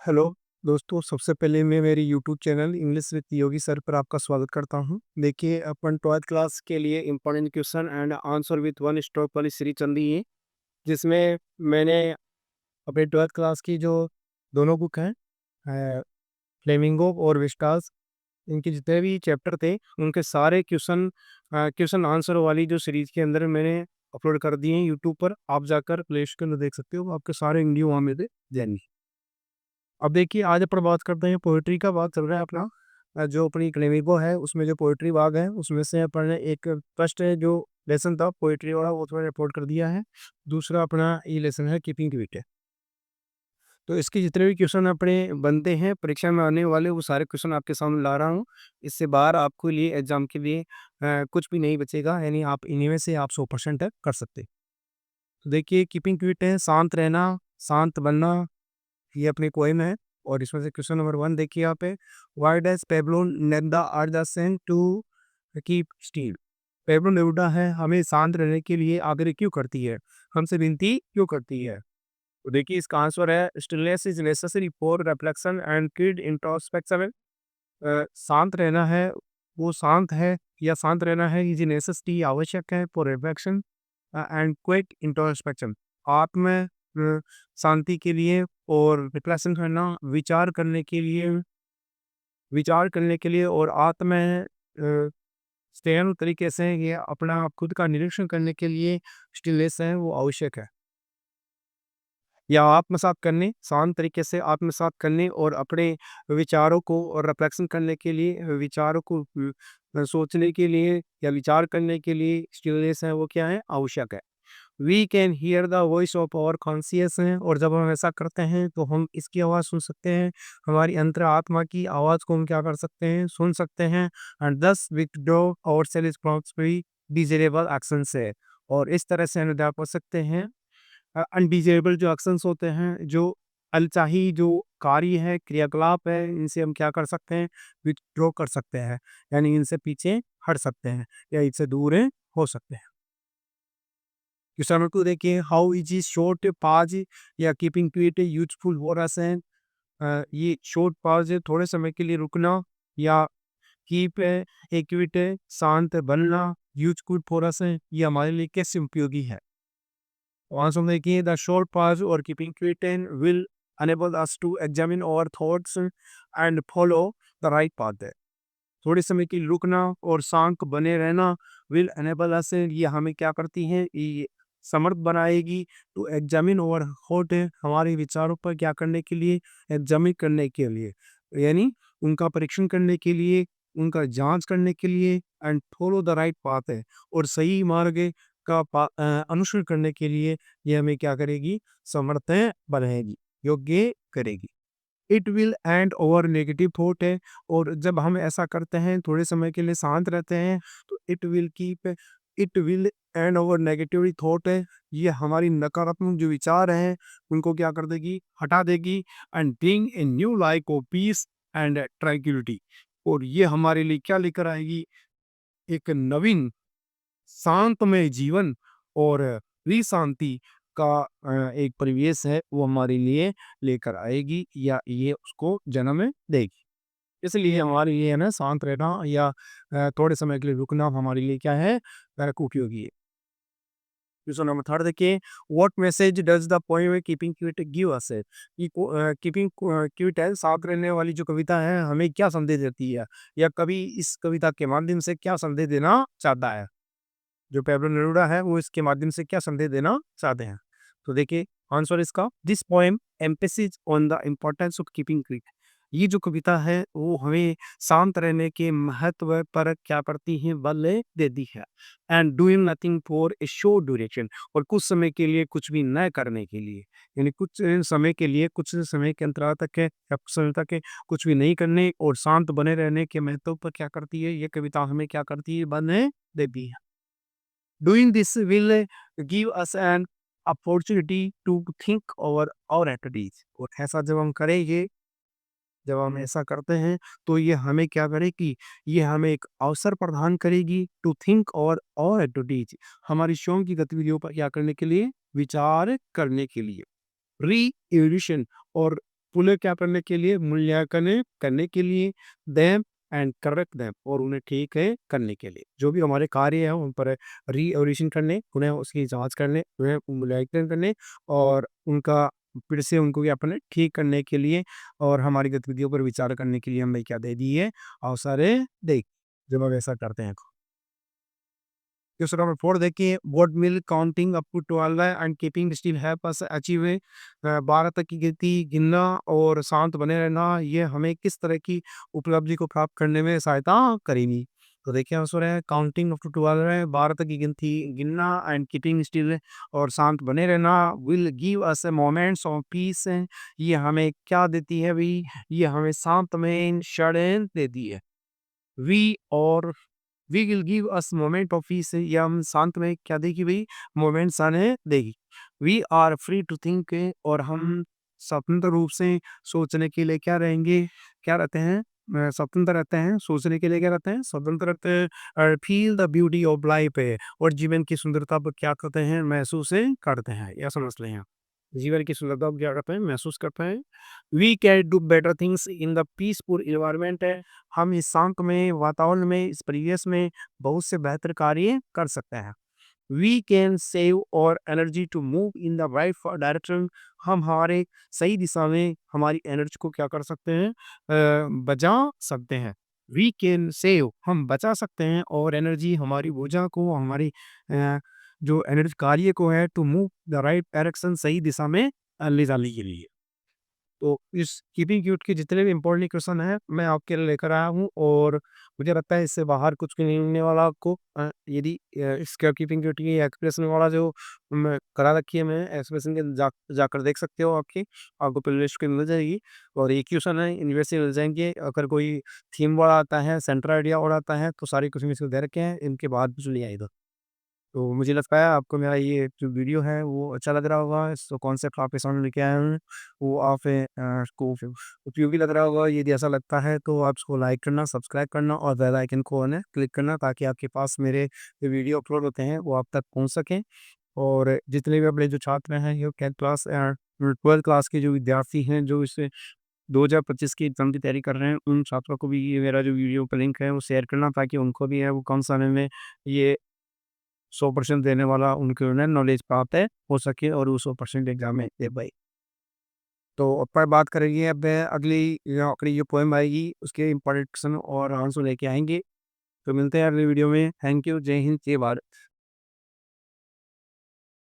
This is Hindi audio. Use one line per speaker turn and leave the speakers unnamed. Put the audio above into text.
हेलो दोस्तों, सबसे पहले मैं मेरे YouTube channel English with Yogi sir पर आपका स्वागत करता हूं। देखिए, अपन 12th क्लास के लिए important question and answer with one stroke वाली सीरीज चल रही है, जिसमें मैंने अपने 12th क्लास की जो दोनों बुक हैं, फ्लेमिंगो और विस्टास, इनके जितने भी चैप्टर थे उनके सारे क्वेश्चन आंसर वाली जो सीरीज के अंदर मैंने अपलोड कर दिए हैं यूट्यूब पर। आप जाकर प्ले स्टोर में देख सकते हो, आपके सारे वीडियो वहाँ में दे जाएंगे। अब देखिए, आज अपन बात करते हैं पोएट्री का। बात चल रहा है अपना जो अपनी क्लेमिको है उसमें जो पोएट्री भाग है उसमें से अपन ने एक फर्स्ट जो लेसन था पोएट्री वाला वो तो मैंने रिपोर्ट कर दिया है। दूसरा अपना ये लेसन है कीपिंग क्विट है। तो इसके जितने भी क्वेश्चन अपने बनते हैं परीक्षा में आने वाले वो सारे क्वेश्चन आपके सामने ला रहा हूँ। इससे बाहर आपको लिए एग्जाम के लिए कुछ भी नहीं बचेगा, यानी आप इन्हीं में से आप 100% कर सकते। तो देखिए, कीपिंग क्विट है शांत रहना, शांत बनना, ये अपनी पोएम है। और इसमें से क्वेश्चन नंबर 1 देखिए यहाँ पे, why does Pablo Neruda ask the saint to keep still. Pablo Neruda है हमें शांत रहने के लिए आग्रह क्यों करती है, हमसे विनती क्यों करती है। तो देखिए, इसका आंसर है stillness is necessary for reflection and quick introspection. शांत रहना है, वो शांत है या शांत रहना है इज नेसेसिटी, आवश्यक है, for reflection and quick introspection, आत्म शांति के लिए, और रिफ्लेक्शन करना विचार करने के लिए और आत्म स्टेन तरीके से ये अपना खुद का निरीक्षण करने के लिए स्टिलनेस है वो आवश्यक है। या आत्मसात करने, शांत तरीके से आत्मसात करने और अपने विचारों को और रिफ्लेक्शन करने के लिए, विचारों को सोचने के लिए या विचार करने के लिए स्टिलनेस है वो क्या है, आवश्यक है। We can hear the voice of our conscious है, और जब हम ऐसा करते हैं तो हम इसकी आवाज़ सुन सकते हैं, हमारी अंतर आत्मा की आवाज़ को हम क्या कर सकते हैं, सुन सकते हैं। And thus withdraw our self from desirable action से, और इस तरह से हम क्या कर सकते हैं, अनडिजेरेबल जो एक्शंस होते हैं, जो अनचाही जो कार्य है, क्रियाकलाप है, इनसे हम क्या कर सकते हैं, विथड्रॉ कर सकते हैं, यानी इनसे पीछे हट सकते हैं या इनसे दूर हो सकते हैं। क्वेश्चन नंबर 2 देखिए, हाउ इज शॉर्ट पाज या keeping quit useful for us है। ये शॉर्ट पाज है, थोड़े समय के लिए रुकना, या कीप है, क्विट है, शांत बनना, यूजफुल फॉर अस है, ये हमारे लिए कैसे उपयोगी है। आंसर देखिए, द शॉर्ट पाज और keeping quit will enable us to examine our thoughts and follow the right path है। थोड़े समय के लिए रुकना और शांत बने रहना, विल एनेबल अस, ये हमें क्या करती है, ये समर्थ बनाएगी टू एग्जामिन और थॉट, हमारे विचारों पर क्या करने के लिए, एग्जामिन करने के लिए, यानी उनका परीक्षण करने के लिए, उनका जांच करने के लिए, and follow the right path है, और सही मार्ग का अनुसरण करने के लिए ये हमें क्या करेगी, समर्थ बनाएगी, योग्य करेगी। It will and over negative thought है, और जब हम ऐसा करते हैं थोड़े समय के लिए शांत रहते हैं तो it will and over negative thought है, ये हमारी नकारात्मक जो विचार हैं उनको क्या कर देगी, हटा देगी, and bring a new life of peace and tranquillity, और ये हमारे लिए क्या लेकर आएगी, एक नवीन शांतमय जीवन और शांति का एक परिवेश है वो हमारे लिए लेकर आएगी, या ये उसको जन्म देगी। इसलिए हमारे लिए है ना, शांत रहना या थोड़े समय के लिए रुकना हमारे लिए क्या है, उपयोगी है। क्वेश्चन नंबर 3 देखिए, what message does the poem keeping quiet give us है। कीपिंग क्विट है, साथ रहने वाली जो कविता है हमें क्या संदेश देती है, या कवि इस कविता के माध्यम से क्या संदेश देना चाहता है। जो पैब्लो नेरुदा है वो इसके माध्यम से क्या संदेश देना चाहते हैं। तो देखिए, आंसर इसका, this poem emphasis on the importance of keeping quit. ये जो कविता है वो हमें शांत रहने के महत्व पर क्या करती है, बल देती है। And doing nothing for a short duration, और कुछ समय के लिए कुछ भी न करने के लिए, यानी कुछ समय के लिए, कुछ समय के अंतराल तक है या कुछ समय तक है, कुछ भी नहीं करने और शांत बने रहने के महत्व पर क्या करती है, ये कविता हमें क्या करती है, बल देती है। Doing this will give us an opportunity to think over our activities, और ऐसा जब हम करेंगे, जब हम ऐसा करते हैं तो ये हमें क्या करेगी, ये हमें एक अवसर प्रदान करेगी टू थिंक और एक्टिविटीज, हमारी स्वयं की गतिविधियों पर क्या करने के लिए, विचार करने के लिए। री और पुनः क्या करने के लिए, मूल्यांकन करने के लिए, देम एंड करेक्ट देम, और उन्हें ठीक है करने के लिए। जो भी हमारे कार्य हैं उन पर रीओरिएंटेशन करने, उन्हें उसकी जाँच करने, उन्हें मूल्यांकन करने और उनका फिर से उनको क्या करना है, ठीक करने के लिए और हमारी गतिविधियों पर विचार करने के लिए हमें क्या दे दी है, अवसरें दें, जब हम ऐसा करते हैं। क्वेश्चन नंबर 4 देखिए, what will counting up to 12 and keeping still help us achieve 12 तक की गिनती गिनना और शांत बने रहना, ये हमें किस तरह की उपलब्धि को प्राप्त करने में सहायता करेगी? तो देखिए आंसर है काउंटिंग अप टू 12 है, 12 तक की गिनती गिनना एंड कीपिंग स्टिल और शांत बने रहना will give us moments of peace. ये हमें क्या देती है भाई? ये हमें शांत में क्षण देती है। वी और we will give us moment of peace, या हम शांत में क्या देगी भाई, मोमेंट्स आने देगी। We are free to think, और हम स्वतंत्र रूप से सोचने के लिए क्या रहेंगे, क्या रहते हैं, स्वतंत्र रहते हैं, सोचने के लिए क्या रहते हैं, स्वतंत्र रहते हैं। Feel the beauty of life है, और जीवन की सुंदरता पर क्या करते हैं, महसूस करते हैं, या समझ लें आप। जीवन की सुंदरता को क्या करते हैं, महसूस करते हैं। We can do better things in the peaceful environment है, हम इस शांत में वातावरण में, इस परिवेश में बहुत से बेहतर कार्य कर सकते हैं। We can save our energy to move in the right direction, हम हमारे सही दिशा में हमारी एनर्जी को क्या कर सकते हैं, बचा सकते हैं। वी कैन सेव, हम बचा सकते हैं, और एनर्जी हमारी ऊर्जा को, हमारी अ, जो एनर्जी कार्य को है, to move the right direction, सही दिशा में ले जाने के लिए। तो इस कीपिंग क्यूट के जितने भी इम्पोर्टेंट क्वेश्चन हैं, मैं आपके लिए लेकर आया हूँ, और मुझे लगता है इससे बाहर कुछ भी नहीं मिलने वाला आपको। यदि इसका कीपिंग क्यूट की एक्सप्रेशन वाला जो मैं करा रखी है, मैं एक्सप्रेशन के जाकर देख सकते हो, आपको प्लेलिस्ट पे मिल जाएगी। और ये क्वेश्चन है, इनमें से मिल जाएंगे। अगर कोई थीम वाला आता है, सेंटर आइडिया वाला आता है, तो सारे क्वेश्चन इसको दे रखे हैं, इनके बाद कुछ नहीं आएगा। तो मुझे लगता है आपको मेरा ये जो वीडियो है वो अच्छा लग रहा होगा, इसको कॉन्सेप्ट आपके सामने लेके आया हूँ, वो आप को उपयोगी लग रहा होगा। यदि ऐसा लगता है तो आप इसको लाइक करना, सब्सक्राइब करना और बेल आइकन को ऑन है क्लिक करना, ताकि आपके पास मेरे जो वीडियो अपलोड होते हैं वो आप तक पहुँच सकें। और जितने भी अपने जो छात्र हैं, ये 10th क्लास 12th क्लास के जो विद्यार्थी हैं, जो इस 2025 की एग्ज़ाम की तैयारी कर रहे हैं, उन छात्रों को भी ये मेरा जो वीडियो का लिंक है वो शेयर करना, ताकि उनको भी है वो कम समय में ये 100% देने वाला उनको ना नॉलेज प्राप्त है हो सके, और वो 100% एग्ज़ाम में दे पाए। तो अब बात करेंगे, अब अगली जो पोएम आएगी उसके इम्पोर्टेंट क्वेश्चन और आंसर लेके आएँगे। तो मिलते हैं अगली वीडियो में। Thank you. जय हिंद, जय भारत।